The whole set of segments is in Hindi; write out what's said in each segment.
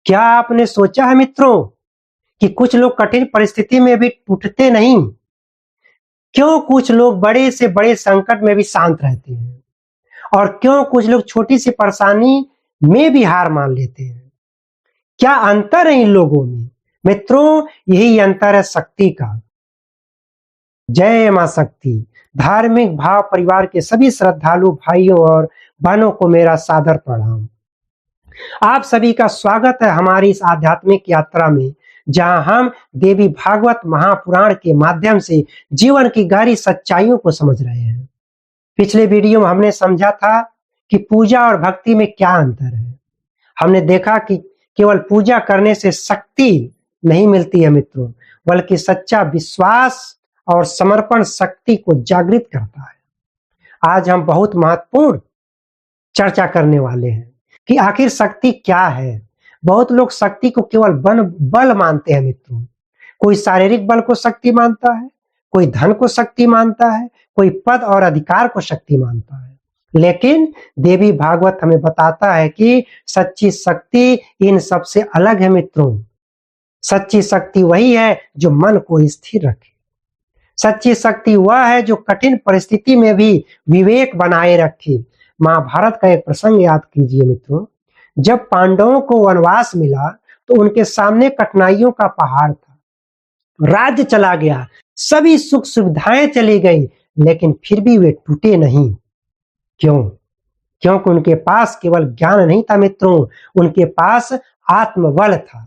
क्या आपने सोचा है मित्रों कि कुछ लोग कठिन परिस्थिति में भी टूटते नहीं? क्यों कुछ लोग बड़े से बड़े संकट में भी शांत रहते हैं और क्यों कुछ लोग छोटी सी परेशानी में भी हार मान लेते हैं? क्या अंतर है इन लोगों में? मित्रों, यही अंतर है शक्ति का। जय मां शक्ति। धार्मिक भाव परिवार के सभी श्रद्धालु भाइयों और बहनों को मेरा सादर प्रणाम। आप सभी का स्वागत है हमारी इस आध्यात्मिक यात्रा में, जहां हम देवी भागवत महापुराण के माध्यम से जीवन की गहरी सच्चाइयों को समझ रहे हैं। पिछले वीडियो में हमने समझा था कि पूजा और भक्ति में क्या अंतर है। हमने देखा कि केवल पूजा करने से शक्ति नहीं मिलती है मित्रों, बल्कि सच्चा विश्वास और समर्पण शक्ति को जागृत करता है। आज हम बहुत महत्वपूर्ण चर्चा करने वाले हैं कि आखिर शक्ति क्या है। बहुत लोग शक्ति को केवल बल मानते हैं मित्रों। कोई शारीरिक बल को शक्ति मानता है, कोई धन को शक्ति मानता है, कोई पद और अधिकार को शक्ति मानता है। लेकिन देवी भागवत हमें बताता है कि सच्ची शक्ति इन सबसे अलग है मित्रों। सच्ची शक्ति वही है जो मन को स्थिर रखे। सच्ची शक्ति वह है जो कठिन परिस्थिति में भी विवेक बनाए रखे। महाभारत का एक प्रसंग याद कीजिए मित्रों। जब पांडवों को वनवास मिला तो उनके सामने कठिनाइयों का पहाड़ था। राज्य चला गया, सभी सुख सुविधाएं चली गई, लेकिन फिर भी वे टूटे नहीं। क्यों? क्योंकि उनके पास केवल ज्ञान नहीं था मित्रों, उनके पास आत्मबल था।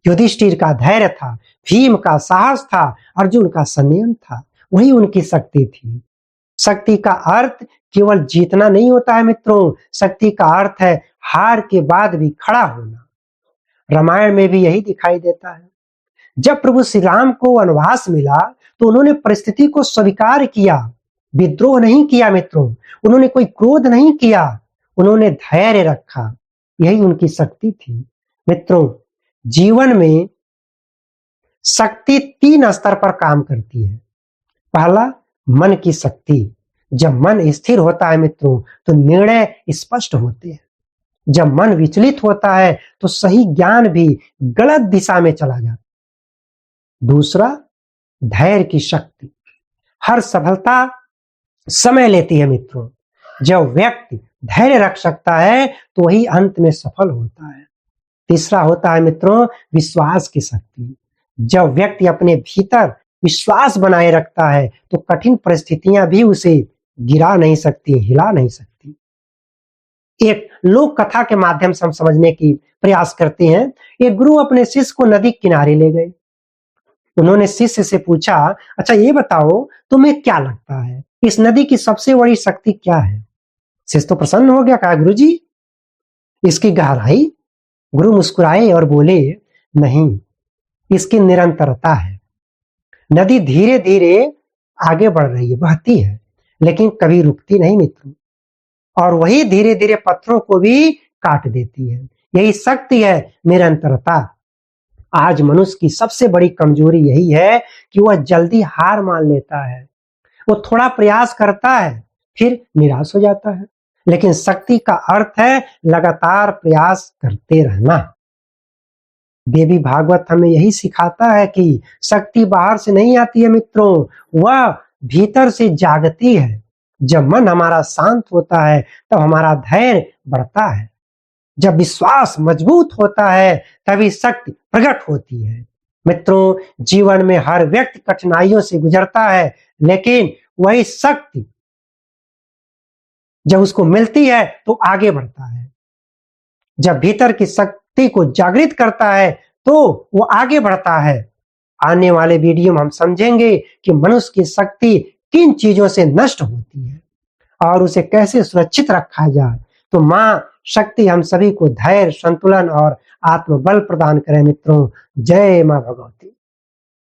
युधिष्ठिर का धैर्य था, भीम का साहस था, अर्जुन का संयम था। वही उनकी शक्ति थी। शक्ति का अर्थ केवल जीतना नहीं होता है मित्रों, शक्ति का अर्थ है हार के बाद भी खड़ा होना। रामायण में भी यही दिखाई देता है। जब प्रभु श्री राम को वनवास मिला तो उन्होंने परिस्थिति को स्वीकार किया, विद्रोह नहीं किया मित्रों। उन्होंने कोई क्रोध नहीं किया, उन्होंने धैर्य रखा। यही उनकी शक्ति थी मित्रों। जीवन में शक्ति 3 स्तर पर काम करती है। पहला, मन की शक्ति। जब मन स्थिर होता है मित्रों तो निर्णय स्पष्ट होते हैं। जब मन विचलित होता है तो सही ज्ञान भी गलत दिशा में चला जाता है। दूसरा, धैर्य की शक्ति। हर सफलता समय लेती है मित्रों। जब व्यक्ति धैर्य रख सकता है तो वही अंत में सफल होता है। तीसरा होता है मित्रों विश्वास की शक्ति। जब व्यक्ति अपने भीतर विश्वास बनाए रखता है तो कठिन परिस्थितियां भी उसे गिरा नहीं सकती, हिला नहीं सकती। एक लोक कथा के माध्यम से हम समझने की प्रयास करते हैं। एक गुरु अपने शिष्य को नदी किनारे ले गए। उन्होंने शिष्य से पूछा, अच्छा ये बताओ तुम्हें क्या लगता है इस नदी की सबसे बड़ी शक्ति क्या है? शिष्य तो प्रसन्न हो गया, कहा गुरुजी इसकी गहराई। गुरु मुस्कुराए और बोले, नहीं, इसकी निरंतरता है। नदी धीरे धीरे आगे बढ़ रही है, बहती है, लेकिन कभी रुकती नहीं मित्रों। और वही धीरे धीरे पत्थरों को भी काट देती है। यही शक्ति है, निरंतरता। आज मनुष्य की सबसे बड़ी कमजोरी यही है कि वह जल्दी हार मान लेता है। वो थोड़ा प्रयास करता है फिर निराश हो जाता है। लेकिन शक्ति का अर्थ है लगातार प्रयास करते रहना। देवी भागवत हमें यही सिखाता है कि शक्ति बाहर से नहीं आती है मित्रों, वह भीतर से जागती है। जब मन हमारा शांत होता है तब हमारा धैर्य बढ़ता है। जब विश्वास मजबूत होता है तभी शक्ति प्रकट होती है। मित्रों, जीवन में हर व्यक्ति कठिनाइयों से गुजरता है, लेकिन वही शक्ति जब उसको मिलती है तो आगे बढ़ता है। जब भीतर की शक्ति को जागृत करता है तो वो आगे बढ़ता है। आने वाले वीडियो में हम समझेंगे कि मनुष्य की शक्ति किन चीजों से नष्ट होती है और उसे कैसे सुरक्षित रखा जाए। तो मां शक्ति हम सभी को धैर्य, संतुलन और आत्मबल प्रदान करे मित्रों। जय मां भगवती।